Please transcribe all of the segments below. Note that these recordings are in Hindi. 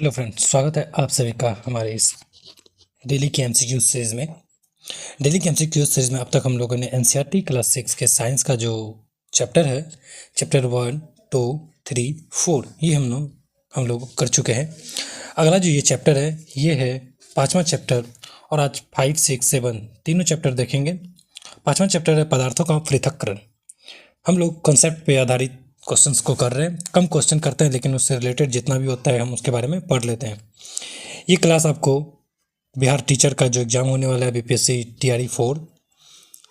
हेलो फ्रेंड्स, स्वागत है आप सभी का हमारे इस डेली के एमसीक्यू सीरीज़ में। डेली के एमसीक्यू सीरीज़ में अब तक हम लोगों ने एनसीईआरटी क्लास 6 के साइंस का जो चैप्टर है, चैप्टर 1, 2, 3, 4, ये हम लोग कर चुके हैं। अगला जो ये चैप्टर है ये है पाँचवा चैप्टर, और आज 5, 6, 7 तीनों चैप्टर देखेंगे। पाँचवा चैप्टर है पदार्थों का पृथक्करण। हम लोग कॉन्सेप्ट पे आधारित क्वेश्चंस को कर रहे हैं। कम क्वेश्चन करते हैं, लेकिन उससे रिलेटेड जितना भी होता है हम उसके बारे में पढ़ लेते हैं। ये क्लास आपको बिहार टीचर का जो एग्ज़ाम होने वाला है बीपीएससी टीआरई 4,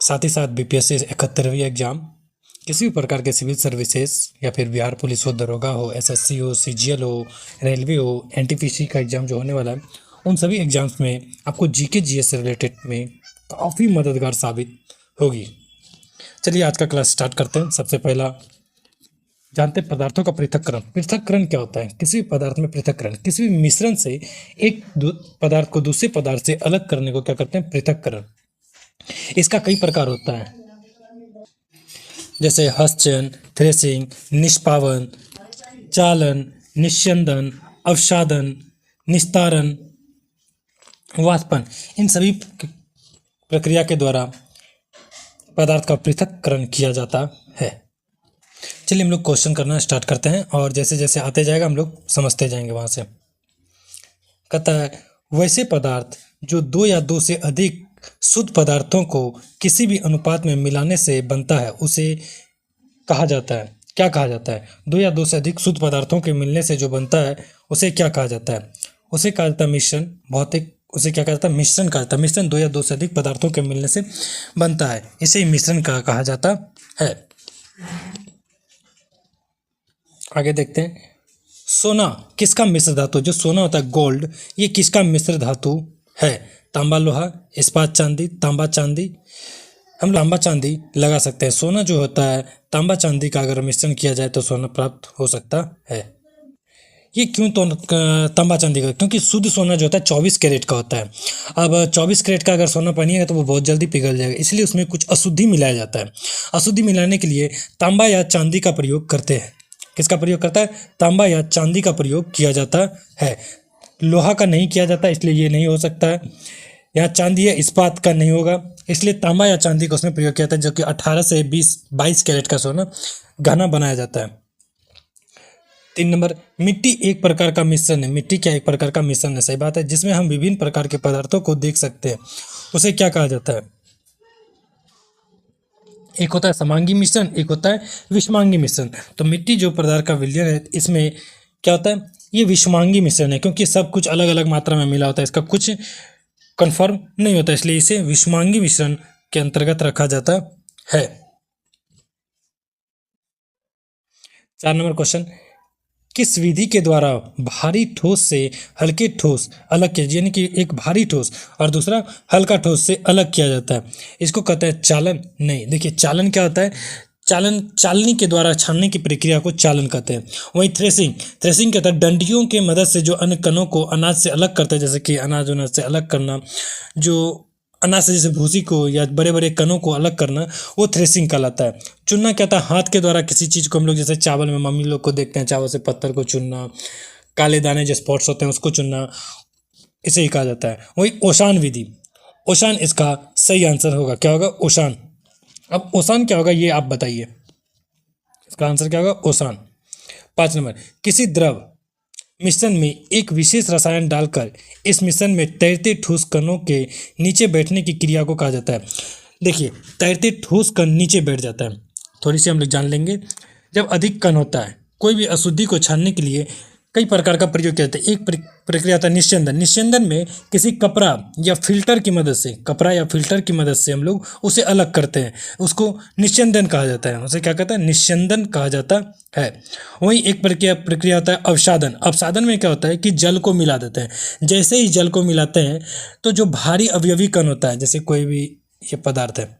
साथ ही साथ बीपीएससी 71वीं एग्ज़ाम, किसी भी प्रकार के सिविल सर्विसेज या फिर बिहार पुलिस हो, दरोगा हो, एसएससी हो, सीजीएल हो, रेलवे हो, एनटीपीसी का एग्ज़ाम जो होने वाला है, उन सभी एग्ज़ाम्स में आपको जीके जीएस से रिलेटेड में काफ़ी मददगार साबित होगी। चलिए आज का क्लास स्टार्ट करते हैं। सबसे पहला जानते हैं पदार्थों का पृथक्करण। पृथक्करण क्या होता है? किसी भी पदार्थ में पृथक्करण, किसी भी मिश्रण से एक पदार्थ को दूसरे पदार्थ से अलग करने को क्या करते हैं? पृथक्करण। इसका कई प्रकार होता है, जैसे हस्तचयन, थ्रेसिंग, निष्पावन, चालन, निस्यंदन, अवसादन, निस्तारण, वाष्पन। इन सभी प्रक्रिया के द्वारा पदार्थ का पृथक्करण किया जाता है। चलिए हम लोग क्वेश्चन करना स्टार्ट करते हैं, और जैसे जैसे आते जाएगा हम लोग समझते जाएंगे। वहाँ से कहता है वैसे पदार्थ जो दो या दो से अधिक शुद्ध पदार्थों को किसी भी अनुपात में मिलाने से बनता है उसे कहा जाता है। क्या कहा जाता है? दो या दो से अधिक शुद्ध पदार्थों के मिलने से जो बनता है उसे क्या कहा जाता है? उसे कहा जाता है मिश्रण। भौतिक उसे क्या कहा जाता है? मिश्रण कहा जाता है। मिश्रण दो या दो से अधिक पदार्थों के मिलने से बनता है, इसे मिश्रण कहा जाता है। आगे देखते हैं। सोना किसका मिश्र धातु? जो सोना होता है गोल्ड, ये किसका मिश्र धातु है? तांबा लोहा, इस्पात चांदी, तांबा चांदी। हम तांबा चांदी लगा सकते हैं। सोना जो होता है तांबा चांदी का अगर मिश्रण किया जाए तो सोना प्राप्त हो सकता है। ये क्यों तो तांबा चांदी का? क्योंकि शुद्ध सोना जो होता है 24 कैरेट का होता है। अब 24 कैरेट का अगर सोना पहनिएगा तो वो बहुत जल्दी पिघल जाएगा, इसलिए उसमें कुछ अशुद्धि मिलाया जाता है। अशुद्धि मिलाने के लिए तांबा या चांदी का प्रयोग करते हैं। किसका प्रयोग करता है? तांबा या चांदी का प्रयोग किया जाता है। लोहा का नहीं किया जाता, इसलिए ये नहीं हो सकता है। यहाँ चांदी या इस्पात का नहीं होगा, इसलिए तांबा या चांदी का उसमें प्रयोग किया जाता है, जो कि 18 से 22 कैरेट का सोना गहना बनाया जाता है। 3 नंबर, मिट्टी एक प्रकार का मिश्रण है। मिट्टी क्या एक प्रकार का मिश्रण है? सही बात है। जिसमें हम विभिन्न प्रकार के पदार्थों को देख सकते हैं, उसे क्या कहा जाता है? एक होता है समांगी मिश्रण, एक होता है विषमांगी मिश्रण। तो मिट्टी जो पदार्थ का विलयन है, इसमें क्या होता है? ये विषमांगी मिश्रण है, क्योंकि सब कुछ अलग अलग मात्रा में मिला होता है, इसका कुछ कन्फर्म नहीं होता, इसलिए इसे विषमांगी मिश्रण के अंतर्गत रखा जाता है। 4 नंबर क्वेश्चन, किस विधि के द्वारा भारी ठोस से हल्के ठोस अलग किया, यानी कि एक भारी ठोस और दूसरा हल्का ठोस से अलग किया जाता है? इसको कहते हैं चालन। नहीं, देखिए चालन क्या होता है? चालनी के द्वारा छानने की प्रक्रिया को चालन कहते हैं। वहीं थ्रेसिंग कहता है डंडियों के मदद से जो अन्य कणों को अनाज से अलग करता है, जैसे कि अनाज से अलग करना, जो अनाज से जैसे भूसी को या बड़े बड़े कणों को अलग करना, वो थ्रेसिंग कहलाता है। चुनना क्या था? हाथ के द्वारा किसी चीज़ को हम लोग जैसे चावल में मम्मी लोग को देखते हैं, चावल से पत्थर को चुनना, काले दाने जो स्पॉट्स होते हैं उसको चुनना, इसे ही कहा जाता है। वही ओशान विधि, ओशान इसका सही आंसर होगा। क्या होगा? ओशान। अब ओशान क्या होगा ये आप बताइए, इसका आंसर क्या होगा? ओशान। 5 नंबर, किसी द्रव मिश्रण में एक विशेष रसायन डालकर इस मिश्रण में तैरते ठोस कणों के नीचे बैठने की क्रिया को कहा जाता है। देखिए तैरते ठोस कण नीचे बैठ जाता है, थोड़ी सी हम लोग जान लेंगे। जब अधिक कण होता है, कोई भी अशुद्धि को छानने के लिए कई प्रकार का प्रयोग किया जाता है। एक प्रक्रिया होता है निस्यंदन। निस्यंदन में किसी कपड़ा या फिल्टर की मदद से हम लोग उसे अलग करते हैं, उसको निस्यंदन कहा जाता है। उसे क्या कहता है? निस्यंदन कहा जाता है। वहीं एक प्रक्रिया होता है अवसादन। अवसादन में क्या होता है कि जल को मिला देते हैं। जैसे ही जल को मिलाते हैं तो जो भारी अवयवी कण होता है, जैसे कोई भी ये पदार्थ है,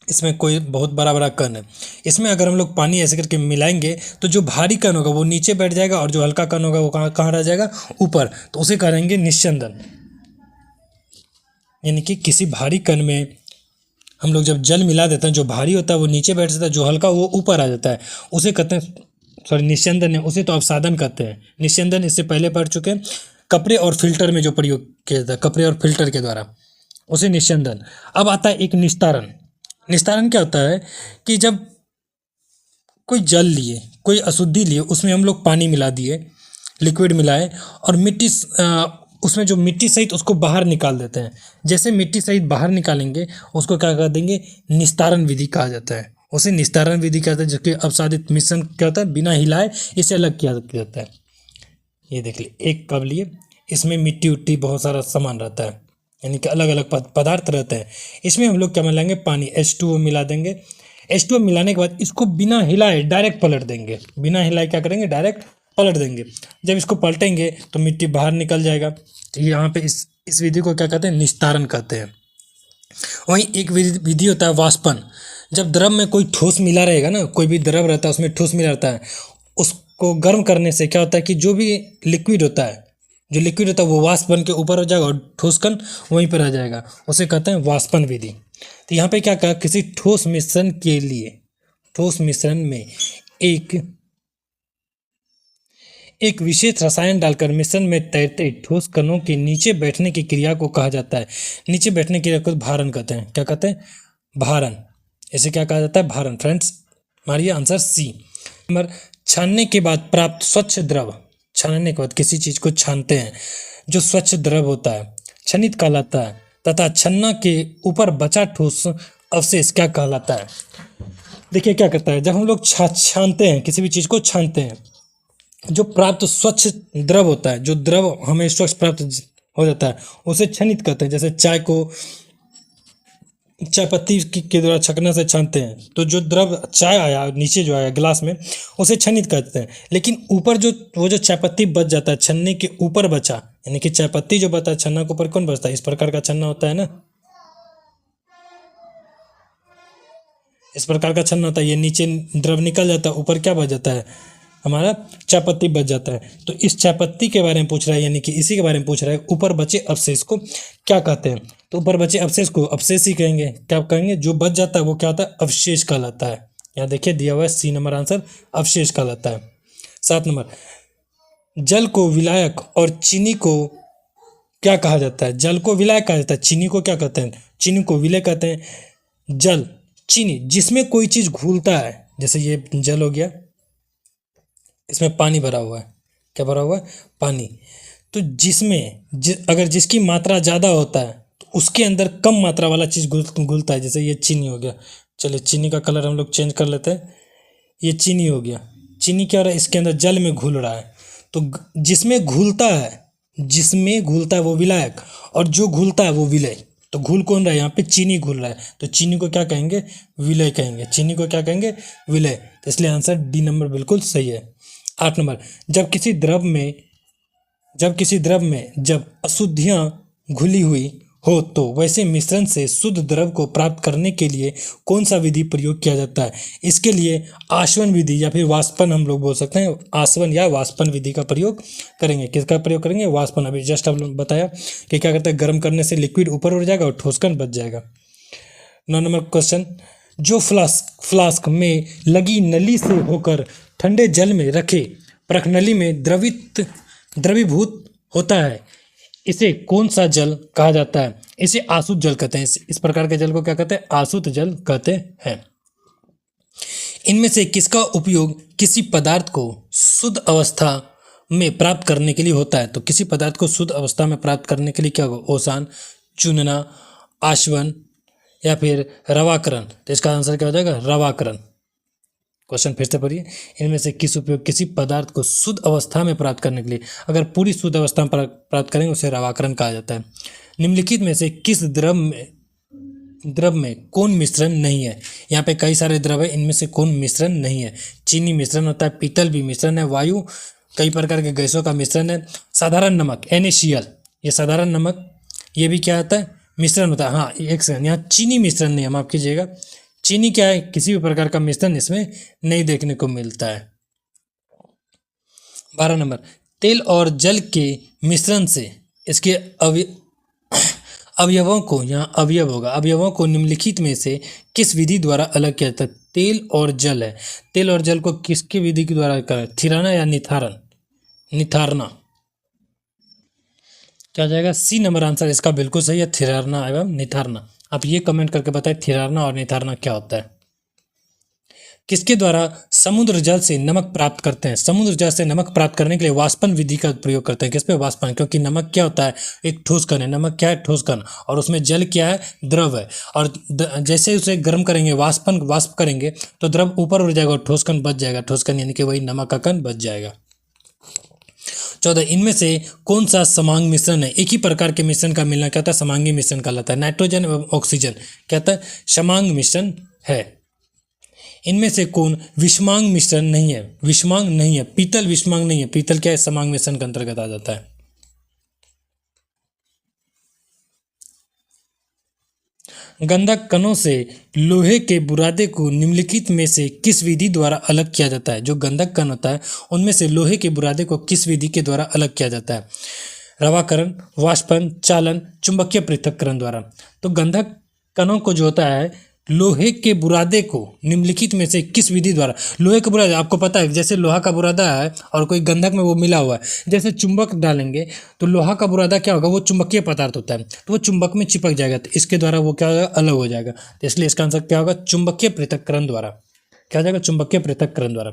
इसमें कोई बहुत बड़ा बड़ा कण है, इसमें अगर हम लोग पानी ऐसे करके मिलाएंगे तो जो भारी कण होगा वो नीचे बैठ जाएगा, और जो हल्का कण होगा वो कहाँ रह जाएगा? ऊपर। तो उसे कहेंगे निस्यंदन। यानी कि किसी भारी कण में हम लोग जब जल मिला देते हैं, जो भारी होता है वो नीचे बैठ जाता है, जो हल्का वो ऊपर आ जाता है, उसे कहते हैं सॉरी निस्यंदन है उसे तो अपसादन कहते हैं। निस्यंदन इससे पहले पढ़ चुके हैं। कपड़े और फिल्टर में जो प्रयोग किया जाता है, कपड़े और फिल्टर के द्वारा, उसे निस्यंदन। अब आता है एक निस्तारण। निस्तारण क्या होता है कि जब कोई जल लिए, कोई अशुद्धि लिए, उसमें हम लोग पानी मिला दिए, लिक्विड मिलाए और मिट्टी उसमें जो मिट्टी सहित उसको बाहर निकाल देते हैं। जैसे मिट्टी सहित बाहर निकालेंगे उसको क्या कर देंगे, निस्तारण विधि कहा जाता है। उसे निस्तारण विधि कहते हैं। जबकि अपसादित मिश्रण क्या होता है, बिना हिलाए इसे अलग किया जाता है। ये देख लीजिए, एक कप लिए, इसमें मिट्टी उट्टी बहुत सारा सामान रहता है, यानी कि अलग अलग पदार्थ रहते हैं। इसमें हम लोग क्या मिलाएंगे, पानी H2O मिला देंगे। H2O मिलाने के बाद इसको बिना हिलाए डायरेक्ट पलट देंगे। बिना हिलाए क्या करेंगे, डायरेक्ट पलट देंगे। जब इसको पलटेंगे तो मिट्टी बाहर निकल जाएगा। तो यहाँ पे इस विधि को क्या कहते हैं, निस्तारण कहते हैं। वहीं एक विधि होता है वाष्पन। जब द्रव में कोई ठोस मिला रहेगा ना, कोई भी द्रव रहता है उसमें ठोस मिला रहता है, उसको गर्म करने से क्या होता है कि जो भी लिक्विड होता है, जो लिक्विड होता है वो वाष्प बन के ऊपर हो जाएगा और ठोस कण वहीं पर रह जाएगा। उसे कहते हैं वाष्पन विधि। तो यहाँ पे क्या कहा, किसी ठोस मिश्रण के लिए, ठोस मिश्रण में एक विशेष रसायन डालकर मिश्रण में तैरते ठोस कणों के नीचे बैठने की क्रिया को कहा जाता है। नीचे बैठने की क्रिया को भारण कहते हैं। क्या कहते हैं, भारण। इसे क्या कहा जाता है, भारण। फ्रेंड्स हमारी आंसर सी। नंबर, छानने के बाद प्राप्त स्वच्छ द्रव। छानने के बाद किसी चीज को छानते हैं, जो स्वच्छ द्रव होता है क्षणित कहलाता है, तथा छन्ना के ऊपर बचा ठोस अवशेष क्या कहलाता है। देखिए क्या करता है, जब हम लोग छानते हैं, किसी भी चीज को छानते हैं, जो प्राप्त स्वच्छ द्रव होता है, जो द्रव हमें स्वच्छ प्राप्त हो जाता है, उसे क्षणित कहते हैं। जैसे चाय को चाय पत्ती के द्वारा छकने से छानते हैं, तो जो द्रव चाय आया नीचे जो आया गिलास में, उसे क्षणित कहते हैं। लेकिन ऊपर जो वो जो चाय पत्ती बच जाता है, छन्ने के ऊपर बचा, यानी कि चाय पत्ती जो बचा है, छन्ना के ऊपर कौन बचता है, इस प्रकार का छन्ना होता है ना, इस प्रकार का छन्ना होता है। ये नीचे द्रव निकल जाता है, ऊपर क्या बच जाता है, हमारा चाय पत्ती बच जाता है। तो इस चाय पत्ती के बारे में पूछ रहा है, यानी कि इसी के बारे में पूछ रहा है, ऊपर बचे अवशेष को क्या कहते हैं। तो ऊपर बचे अवशेष को अवशेष ही कहेंगे। क्या कहेंगे, जो बच जाता है वो क्या होता है, अवशेष कहलाता है। यहाँ देखिए दिया हुआ है सी नंबर आंसर, अवशेष कहलाता है। 7 नंबर, जल को विलायक और चीनी को क्या कहा जाता है। जल को विलायक कहा जाता है, चीनी को क्या कहते हैं, चीनी को विलय कहते हैं। जल, चीनी, जिसमें कोई चीज घुलता है, जैसे ये जल हो गया, इसमें पानी भरा हुआ है, क्या भरा हुआ है, पानी। तो जिसमें अगर जिसकी मात्रा ज़्यादा होता है तो उसके अंदर कम मात्रा वाला चीज़ घुलता है। जैसे ये चीनी हो गया, चलिए चीनी का कलर हम लोग चेंज कर लेते हैं। ये चीनी हो गया, चीनी क्या हो रहा है, इसके अंदर जल में घुल रहा है। तो जिसमें घुलता है वो विलायक, और जो घुलता है वो विलय। तो घुल कौन रहा है, यहाँ पे चीनी घुल रहा है, तो चीनी को क्या कहेंगे, विलय कहेंगे। चीनी को क्या कहेंगे, विलय। तो इसलिए आंसर डी नंबर बिल्कुल सही है। 8 नंबर, जब किसी द्रव में जब अशुद्धियां घुली हुई हो तो वैसे मिश्रण से शुद्ध द्रव को प्राप्त करने के लिए कौन सा विधि प्रयोग किया जाता है। इसके लिए आसवन विधि या फिर वाष्पन हम लोग बोल सकते हैं। आसवन या वाष्पन विधि का प्रयोग करेंगे। किसका प्रयोग करेंगे, वाष्पन। अभी जस्ट हम लोग बताया कि क्या करता है, गर्म करने से लिक्विड ऊपर उड़ जाएगा और ठोसकण बच जाएगा। 9 नंबर क्वेश्चन, जो फ्लास्क में लगी नली से होकर ठंडे जल में रखे प्रखनली में द्रवीभूत होता है, इसे कौन सा जल कहा जाता है। इसे आसुत जल कहते हैं। इस प्रकार के जल को क्या कहते हैं, आसुत जल कहते हैं। इनमें से किसका उपयोग किसी पदार्थ को शुद्ध अवस्था में प्राप्त करने के लिए होता है। तो किसी पदार्थ को शुद्ध अवस्था में प्राप्त करने के लिए क्या होगा, ओसान, चुनना, आशवन या फिर रवाकरण। तो इसका आंसर क्या हो जाएगा, रवाकरण। क्वेश्चन फिर से पढ़िए, इनमें से किस उपयोग किसी पदार्थ को शुद्ध अवस्था में प्राप्त करने के लिए, अगर पूरी शुद्ध अवस्था में प्राप्त करेंगे उसे रवाकरण कहा जाता है। निम्नलिखित में से किस द्रव में कौन मिश्रण नहीं है। यहाँ पे कई सारे द्रव है, इनमें से कौन मिश्रण नहीं है। चीनी मिश्रण होता है, पीतल भी मिश्रण है, वायु, कई प्रकार के गैसों का मिश्रण है, साधारण नमक NaCl, ये साधारण नमक, ये भी क्या होता है, मिश्रण होता है। हाँ एक सेकंड, यहाँ चीनी मिश्रण नहीं है, माफ कीजिएगा, चीनी क्या है, किसी भी प्रकार का मिश्रण इसमें नहीं देखने को मिलता है। 12 नंबर, तेल और जल के मिश्रण से इसके अवयवों को, यहाँ अवयव होगा, अवयवों को निम्नलिखित में से किस विधि द्वारा अलग किया जाता है। तेल और जल है। तेल और जल को किसकी विधि के द्वारा करें, थिराना या निथारण, निथारना, क्या जाएगा, सी नंबर आंसर इसका बिल्कुल सही है, थिरारना एवं निथारना। आप ये कमेंट करके बताएं थिरारना और निथारना क्या होता है। किसके द्वारा समुद्र जल से नमक प्राप्त करते हैं, समुद्र जल से नमक प्राप्त करने के लिए वाष्पन विधि का प्रयोग करते हैं। किस पे, वाष्पन, क्योंकि नमक क्या होता है, एक ठोस कण है, नमक क्या है, ठोस कण, और उसमें जल क्या है, द्रव है, और जैसे उसे गर्म करेंगे, वाष्प करेंगे तो द्रव ऊपर उड़ जाएगा और ठोस कण बच जाएगा, ठोस कण यानी कि वही नमक का कण बच जाएगा। 14, इनमें से कौन सा समांग मिश्रण है, एक ही प्रकार के मिश्रण का मिलना क्या होता है, समांगी मिश्रण कहलाता है। नाइट्रोजन एवं ऑक्सीजन क्या होता है, समांग मिश्रण है। इनमें से कौन विषमांग मिश्रण नहीं है, विषमांग नहीं है, पीतल विषमांग नहीं है, पीतल क्या है, समांग मिश्रण के अंतर्गत आ जाता है। गंधक कणों से लोहे के बुरादे को निम्नलिखित में से किस विधि द्वारा अलग किया जाता है, जो गंधक कण होता है उनमें से लोहे के बुरादे को किस विधि के द्वारा अलग किया जाता है, रवाकरण, वाष्पन, चालन, चुंबकीय पृथक्करण द्वारा। तो गंधक कणों को जो होता है, लोहे के बुरादे को निम्नलिखित में से किस विधि द्वारा, लोहे का बुरादा आपको पता है, जैसे लोहा का बुरादा है और कोई गंधक में वो मिला हुआ है, जैसे चुंबक डालेंगे तो लोहा का बुरादा क्या होगा, वो चुंबकीय पदार्थ होता है, तो वो चुंबक में चिपक जाएगा, तो इसके द्वारा वो क्या होगा, अलग हो जाएगा। तो इसलिए इसका आंसर क्या होगा, चुंबकीय पृथक्करण द्वारा। क्या हो जाएगा, चुंबकीय पृथक्करण द्वारा।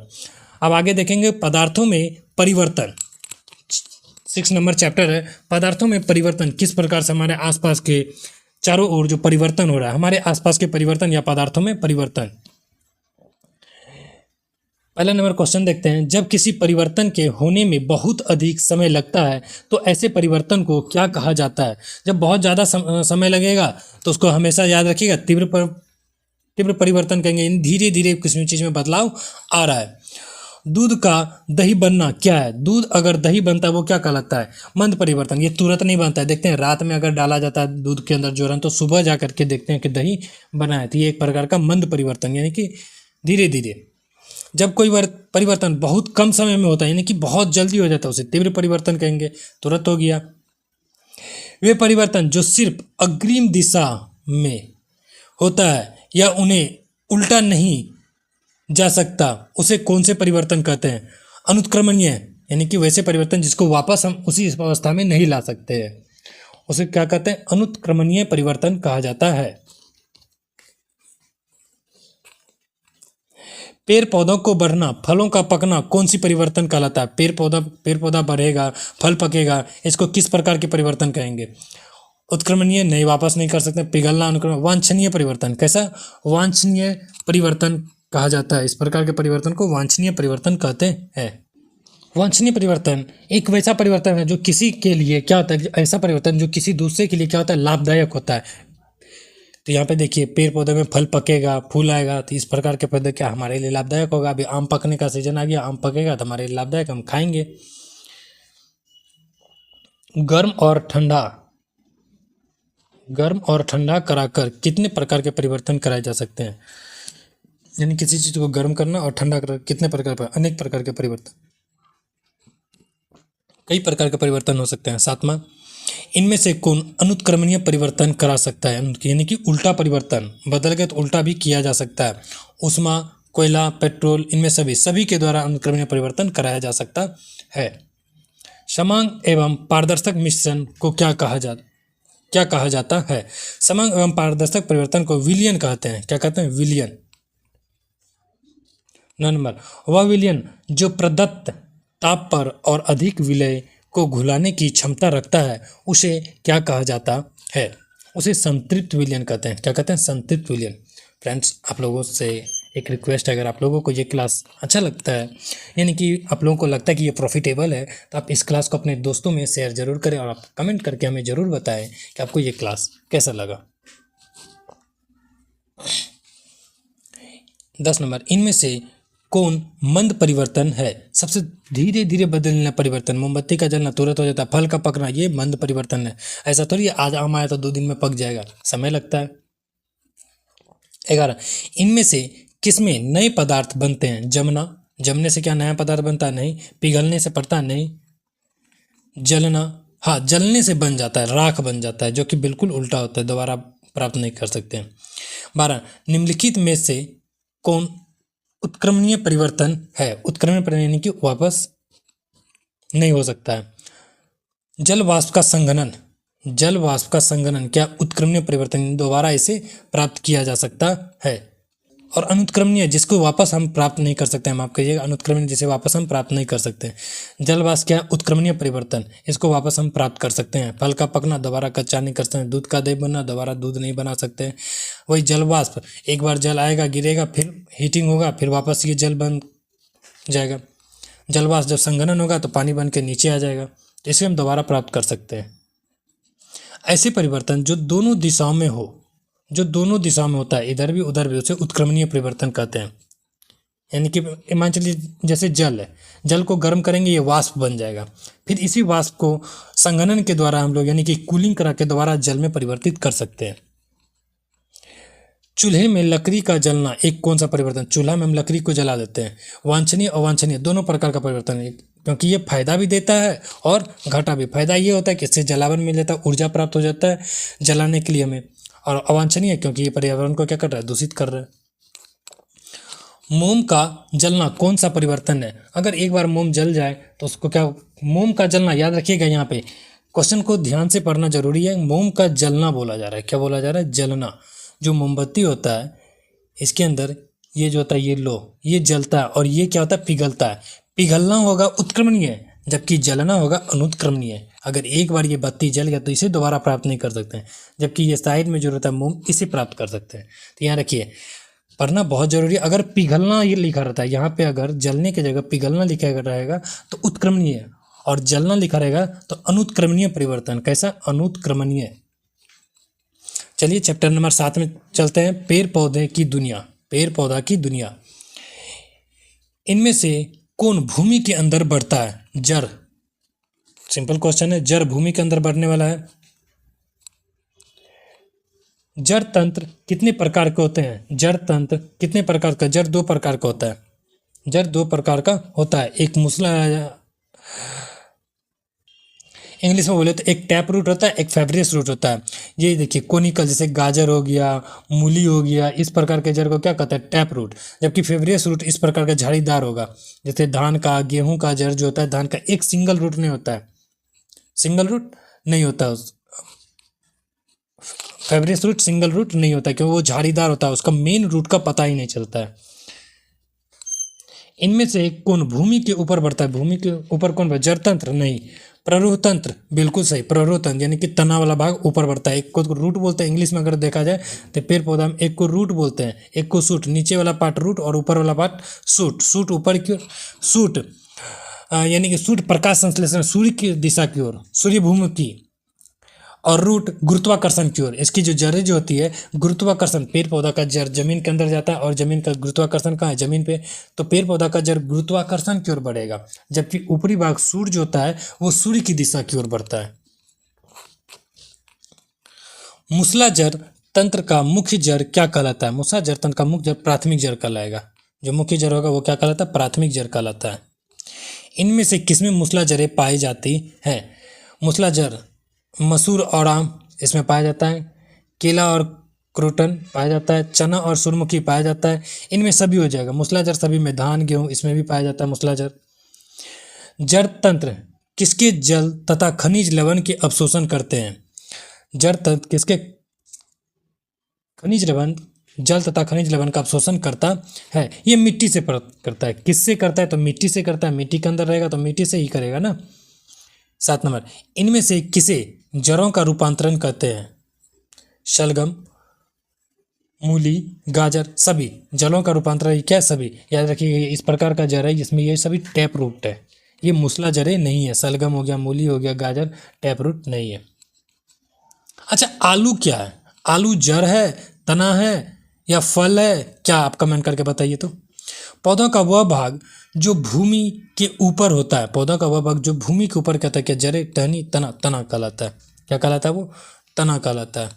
अब आगे देखेंगे पदार्थों में परिवर्तन, 6 नंबर चैप्टर है, पदार्थों में परिवर्तन किस प्रकार से हमारे आसपास के चारों ओर जो परिवर्तन हो रहा है, हमारे आसपास के परिवर्तन या पदार्थों में परिवर्तन। पहला नंबर क्वेश्चन देखते हैं, जब किसी परिवर्तन के होने में बहुत अधिक समय लगता है तो ऐसे परिवर्तन को क्या कहा जाता है। जब बहुत ज़्यादा समय लगेगा तो उसको हमेशा याद रखिएगा तीव्र परिवर्तन कहेंगे, धीरे धीरे किसी चीज़ में बदलाव आ रहा है। दूध का दही बनना क्या है, दूध अगर दही बनता है वो क्या कहलाता है, मंद परिवर्तन, ये तुरंत नहीं बनता है। देखते हैं रात में अगर डाला जाता है दूध के अंदर जोरन तो सुबह जा करके देखते हैं कि दही बना है, तो ये एक प्रकार का मंद परिवर्तन यानी कि धीरे धीरे। जब कोई परिवर्तन बहुत कम समय में होता है यानी कि बहुत जल्दी हो जाता है उसे तीव्र परिवर्तन कहेंगे, तुरंत हो गया। वे परिवर्तन जो सिर्फ अग्रिम दिशा में होता है या उन्हें उल्टा नहीं जा सकता उसे कौन से परिवर्तन कहते हैं, अनुत्क्रमणीय, यानी कि वैसे परिवर्तन जिसको वापस हम उसी अवस्था में नहीं ला सकते हैं उसे क्या कहते हैं, अनुत्क्रमणीय परिवर्तन कहा जाता है। पेड़ पौधों को बढ़ना, फलों का पकना कौन सी परिवर्तन कहलाता है, पेड़ पौधा बढ़ेगा, फल पकेगा, इसको किस प्रकार के परिवर्तन कहेंगे, उत्क्रमणीय नहीं, वापस नहीं कर सकते, पिघलना, अनुक्रमण, वांछनीय परिवर्तन, कैसा, वांछनीय परिवर्तन कहा जाता है। इस प्रकार के परिवर्तन को वांछनीय परिवर्तन कहते हैं। वांछनीय परिवर्तन एक वैसा परिवर्तन है जो किसी के लिए क्या होता है, ऐसा परिवर्तन जो किसी दूसरे के लिए क्या होता है, लाभदायक होता है। तो यहाँ पे देखिए पेड़ पौधे में फल पकेगा, फूल आएगा, तो इस प्रकार के पौधे क्या हमारे लिए लाभदायक होगा। अभी आम पकने का सीजन आ गया, आम पकेगा तो हमारे लिए लाभदायक, हम खाएंगे। गर्म और ठंडा कराकर कितने प्रकार के परिवर्तन कराए जा सकते हैं, यानी किसी चीज को गर्म करना और ठंडा करना, कितने प्रकार पर, अनेक प्रकार के परिवर्तन, कई प्रकार के परिवर्तन हो सकते हैं। 7वां, इनमें से कौन अनुत्क्रमणीय परिवर्तन करा सकता है, यानी कि उल्टा परिवर्तन, बदल गए तो उल्टा भी किया जा सकता है। ऊष्मा, कोयला, पेट्रोल, इनमें सभी के द्वारा अनुत्क्रमणीय परिवर्तन कराया जा सकता है। समांग एवं पारदर्शक मिश्रण को क्या कहा जाता है, समांग एवं पारदर्शक परिवर्तन को विलयन कहते हैं। क्या कहते हैं, विलयन। 9 नंबर, वह विलयन जो प्रदत्त ताप पर और अधिक विलय को घुलाने की क्षमता रखता है उसे क्या कहा जाता है, उसे संतृप्त विलयन कहते हैं। क्या कहते हैं, संतृप्त विलयन। फ्रेंड्स, आप लोगों से एक रिक्वेस्ट है, अगर आप लोगों को ये क्लास अच्छा लगता है, यानी कि आप लोगों को लगता है कि ये प्रॉफिटेबल है, तो आप इस क्लास को अपने दोस्तों में शेयर जरूर करें और आप कमेंट करके हमें ज़रूर बताएं कि आपको ये क्लास कैसा लगा। 10 नंबर, इनमें से कौन मंद परिवर्तन है, सबसे धीरे धीरे बदलना परिवर्तन, मोमबत्ती का जलना तुरंत हो जाता है, फल का पकना ये मंद परिवर्तन है। ऐसा थोड़ी आज आम आया तो 2 दिन में पक जाएगा, समय लगता है। 11, इनमें से किसमें नए पदार्थ बनते हैं, जमने से क्या नया पदार्थ बनता है, नहीं, पिघलने से पड़ता नहीं, जलना, हाँ, जलने से बन जाता है, राख बन जाता है, जो कि बिल्कुल उल्टा होता है, दोबारा प्राप्त नहीं कर सकते हैं। 12, निम्नलिखित में से कौन उत्क्रमणीय परिवर्तन है? उत्क्रमणीय परिवर्तन यानी कि वापस नहीं हो सकता है। जल वाष्प का संघनन, जल वाष्प का संघनन क्या उत्क्रमणीय परिवर्तन, दोबारा इसे प्राप्त किया जा सकता है? और अनुत्क्रमणीय जिसको वापस हम प्राप्त नहीं कर सकते, माफ करिएगा, अनुत्क्रमणीय जिसे वापस हम प्राप्त नहीं कर सकते। जल वाष्प क्या उत्क्रमणीय परिवर्तन, इसको वापस हम प्राप्त कर सकते हैं। फल का पकना दोबारा कच्चा नहीं कर सकते, दूध का दही बनना दोबारा दूध नहीं बना सकते। वही जल वाष्प, एक बार जल आएगा, गिरेगा, फिर हीटिंग होगा, फिर वापस ये जल बन जाएगा। जल वाष्प जब संघनन होगा तो पानी बन के नीचे आ जाएगा, तो इसे हम दोबारा प्राप्त कर सकते हैं। ऐसे परिवर्तन जो दोनों दिशाओं में हो, जो दोनों दिशाओं में होता है, इधर भी उधर भी, उसे उत्क्रमणीय परिवर्तन कहते हैं। यानी कि मान चलिए जैसे जल है, जल को गर्म करेंगे ये वाष्प बन जाएगा, फिर इसी वाष्प को संघनन के द्वारा हम लोग यानी कि कूलिंग करा के दोबारा जल में परिवर्तित कर सकते हैं। चूल्हे में लकड़ी का जलना एक कौन सा परिवर्तन? चूल्हा में हम लकड़ी को जला देते हैं। वांछनीय अवांछनीय दोनों प्रकार का परिवर्तन है, क्योंकि ये फायदा भी देता है और घाटा भी। फायदा ये होता है कि इससे जलावन मिल जाता है, ऊर्जा प्राप्त हो जाता है जलाने के लिए हमें, और अवांछनीय क्योंकि ये पर्यावरण को क्या कर रहा है, दूषित कर रहा है। मोम का जलना कौन सा परिवर्तन है? अगर एक बार मोम जल जाए तो उसको क्या, मोम का जलना, याद रखिएगा यहाँ पे क्वेश्चन को ध्यान से पढ़ना जरूरी है। मोम का जलना बोला जा रहा है, क्या बोला जा रहा है? जलना। जो मोमबत्ती होता है इसके अंदर ये जो होता है ये लो, ये जलता है और ये क्या होता है, पिघलता है। पिघलना होगा उत्क्रमणीय, जबकि जलना होगा अनुत्क्रमणीय। अगर एक बार ये बत्ती जल गया तो इसे दोबारा प्राप्त नहीं कर सकते हैं, जबकि ये साइड में जो रहता है मोम, इसे प्राप्त कर सकते हैं। तो यहाँ रखिए, पढ़ना बहुत जरूरी है। अगर पिघलना ये लिखा रहता है यहाँ पे, अगर जलने की जगह पिघलना लिखा रहेगा तो उत्क्रमणीय, और जलना लिखा रहेगा तो अनुत्क्रमणीय परिवर्तन। कैसा? अनुत्क्रमणीय। चलिए चैप्टर नंबर 7 में चलते हैं। पेड़ पौधे की दुनिया, पेड़ पौधा की दुनिया। इनमें से कौन भूमि के अंदर बढ़ता है? जड़। सिंपल क्वेश्चन है, जड़ भूमि के अंदर बढ़ने वाला है। जड़ तंत्र कितने प्रकार के होते हैं? जड़ तंत्र कितने प्रकार का? जड़ 2 प्रकार का होता है। जड़ 2 प्रकार का होता है। एक मूसला, इंग्लिश में बोले तो एक टैप रूट होता है, एक फाइब्रस रूट होता है। ये देखिए कोनिकल, जैसे गाजर हो गया, मूली हो गया, इस प्रकार के जड़ को क्या कहते हैं? Tap root. जबकि फाइब्रस रूट इस प्रकार का झाड़ीदार होगा। जैसे धान का, गेहूं का जड़ जो होता है, धान का एक सिंगल रूट नहीं होता है, सिंगल रूट नहीं होता, फाइब्रस रूट सिंगल रूट नहीं होता, क्योंकि वो झाड़ीदार होता है, उसका मेन रूट का पता ही नहीं चलता है। इनमें से कौन भूमि के ऊपर बढ़ता है? भूमि के ऊपर कौन बढ़ता है? जड़ तंत्र नहीं, प्ररूह तंत्र। बिल्कुल सही, प्ररूह तंत्र यानी कि तना वाला भाग ऊपर बढ़ता है। एक को रूट बोलते हैं इंग्लिश में, अगर देखा जाए तो पेड़ पौधा में एक को रूट बोलते हैं, एक को सूट। नीचे वाला पार्ट रूट और ऊपर वाला पार्ट सूट। सूट ऊपर की ओर, सूट यानी कि सूट प्रकाश संश्लेषण, सूर्य की दिशा की ओर, सूर्य भूमि की, और रूट गुरुत्वाकर्षण की ओर। इसकी जो जड़ें जो होती है गुरुत्वाकर्षण, पेड़ पौधा का जड़ जमीन के अंदर जाता है और जमीन का गुरुत्वाकर्षण कहाँ है? जमीन पे। तो पेड़ पौधा का जड़ गुरुत्वाकर्षण की ओर बढ़ेगा, जबकि ऊपरी भाग सूर्य जो होता है वो सूर्य की दिशा की ओर बढ़ता है। मूसलाधार तंत्र का मुख्य जड़ क्या कहलाता है? मूसलाधार तंत्र का मुख्य जड़ प्राथमिक जड़ कहलाएगा। जो मुख्य जड़ होगा वो क्या कहलाता है? प्राथमिक जड़ कहलाता है। इनमें से किसमें मूसलाधारें पाई जाती हैं? मूसलाधार मसूर और आम इसमें पाया जाता है, केला और क्रोटन पाया जाता है, चना और सूर्यमुखी पाया जाता है। इनमें सभी हो जाएगा मूसलाधार, सभी में। धान गेहूं इसमें भी पाया जाता है मूसलाधार। जड़ तंत्र किसके जल तथा खनिज लवण के अवशोषण करते हैं? जड़ तंत्र किसके खनिज लवण, जल तथा खनिज लवण का अवशोषण करता है? ये मिट्टी से प्राप्त करता है। किससे करता है? तो मिट्टी से करता है। मिट्टी के अंदर रहेगा तो मिट्टी से ही करेगा ना। 7 नंबर, इनमें से किसे जड़ों का रूपांतरण कहते हैं? शलगम, मूली, गाजर, सभी जड़ों का रूपांतरण क्या? सभी। याद रखिए इस प्रकार का जड़ है जिसमें ये सभी टैप रूट है, ये मूसला जड़ें नहीं है। शलगम हो गया, मूली हो गया, गाजर टैप रूट नहीं है। अच्छा, आलू क्या है? आलू जड़ है, तना है या फल है? क्या आप कमेंट करके बताइए। तो पौधों का वह भाग जो भूमि के ऊपर होता है, पौधा का वह भाग जो भूमि के ऊपर कहता है, क्या? जड़ें, टहनी, तना। तना कहलाता है। क्या कहलाता है? वो तना कहलाता है।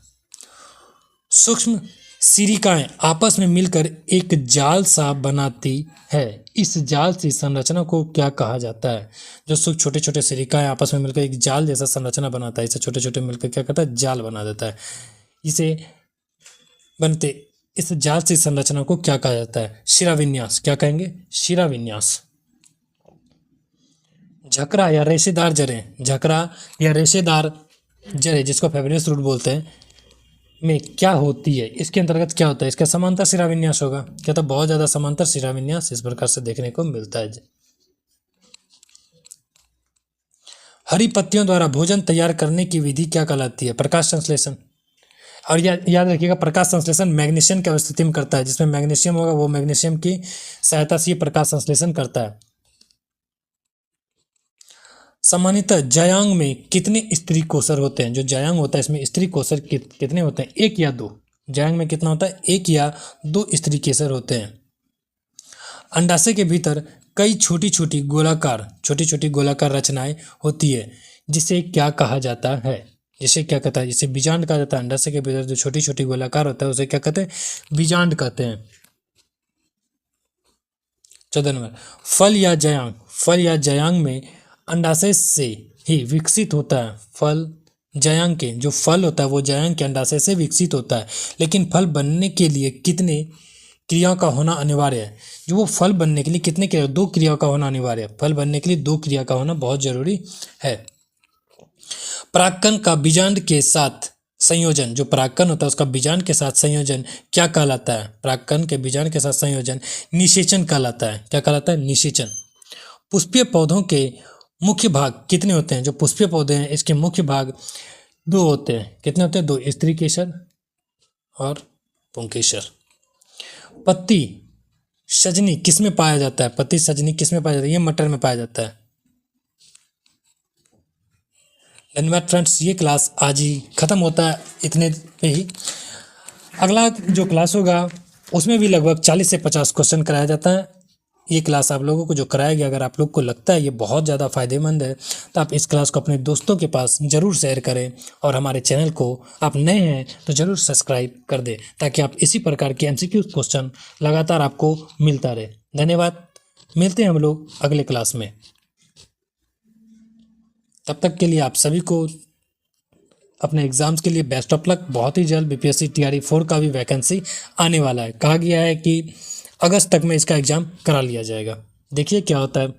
सूक्ष्म सिरिकाएं आपस में मिलकर एक जाल सा बनाती है। इस जाल सी संरचना को क्या कहा जाता है? जो छोटे छोटे सिरिकाएं आपस में मिलकर एक जाल जैसा संरचना बनाता है, इसे छोटे छोटे मिलकर क्या करता है? जाल बना देता है। इसे बनते इस जालसी संरचना को क्या कहा जाता है? शिराविन्यास। क्या कहेंगे? शिराविन्यास। झकरा या रेशेदार जड़ें, झकरा या रेशेदार जड़ें जिसको फेबरेस रूट बोलते हैं में क्या होती है? इसके अंतर्गत क्या होता है? इसका समांतर शिराविन्यास होगा। क्या? तो बहुत ज़्यादा समांतर शिराविन्यास इस प्रकार से देखने को मिलता है। हरी पत्तियों द्वारा भोजन तैयार करने की विधि क्या कहलाती है? प्रकाश संश्लेषण। और याद रखिएगा, प्रकाश संश्लेषण मैग्नीशियम की अवस्थिति में करता है। जिसमें मैग्नीशियम होगा वो मैग्नीशियम की सहायता से ये प्रकाश संश्लेषण करता है। सामान्यतः जायांग में कितने स्त्री कोशर होते हैं? जो जायांग होता है इसमें स्त्री कोशर कितने होते हैं? 1 या 2। जायांग में कितना होता है? 1 या 2 स्त्री केसर होते हैं। अंडाशय के भीतर कई छोटी छोटी गोलाकार रचनाएं होती है, जिसे क्या कहा जाता है? जिसे क्या कहता है? जिसे बीजांड कहा जाता है। अंडाशय के भीतर जो छोटी छोटी गोलाकार होता है उसे क्या कहते हैं? बीजांड कहते हैं। 14 नंबर, फल या जयांग में अंडाशय से ही विकसित होता है। फल जयांग के जो फल होता है वो जयांग के अंडाशय से विकसित होता है। लेकिन फल बनने के लिए कितने क्रियाओं का होना अनिवार्य है? जो वो फल बनने के लिए कितने क्रिया? 2 क्रियाओं का होना अनिवार्य है। फल बनने के लिए 2 क्रिया का होना बहुत जरूरी है। परागकण का बीजांड के साथ संयोजन, जो परागकण होता है उसका बीजांड के साथ संयोजन क्या कहलाता है? परागकण के बीजांड के साथ संयोजन निषेचन कहलाता है। क्या कहलाता है? निषेचन। पुष्पीय पौधों के मुख्य भाग कितने होते हैं? जो पुष्पीय पौधे हैं इसके मुख्य भाग 2 होते हैं। कितने होते हैं? 2, स्त्री केसर और पुंकेसर। पत्ती सजनी किसमें पाया जाता है? पत्ती सजनी किसमें पाया जाता है? ये मटर में पाया जाता है। धन्यवाद फ्रेंड्स, ये क्लास आज ही ख़त्म होता है इतने पे ही। अगला जो क्लास होगा उसमें भी लगभग 40 से 50 क्वेश्चन कराया जाता है। ये क्लास आप लोगों को जो कराया गया, अगर आप लोग को लगता है ये बहुत ज़्यादा फ़ायदेमंद है तो आप इस क्लास को अपने दोस्तों के पास ज़रूर शेयर करें। और हमारे चैनल को आप नए हैं तो ज़रूर सब्सक्राइब कर दें, ताकि आप इसी प्रकार के MCQ क्वेश्चन लगातार आपको मिलता रहे। धन्यवाद, मिलते हैं हम लोग अगले क्लास में। तब तक के लिए आप सभी को अपने एग्ज़ाम्स के लिए बेस्ट ऑफ लक। बहुत ही जल्द BPSC TRE 4 का भी वैकेंसी आने वाला है। कहा गया है कि अगस्त तक में इसका एग्ज़ाम करा लिया जाएगा। देखिए क्या होता है।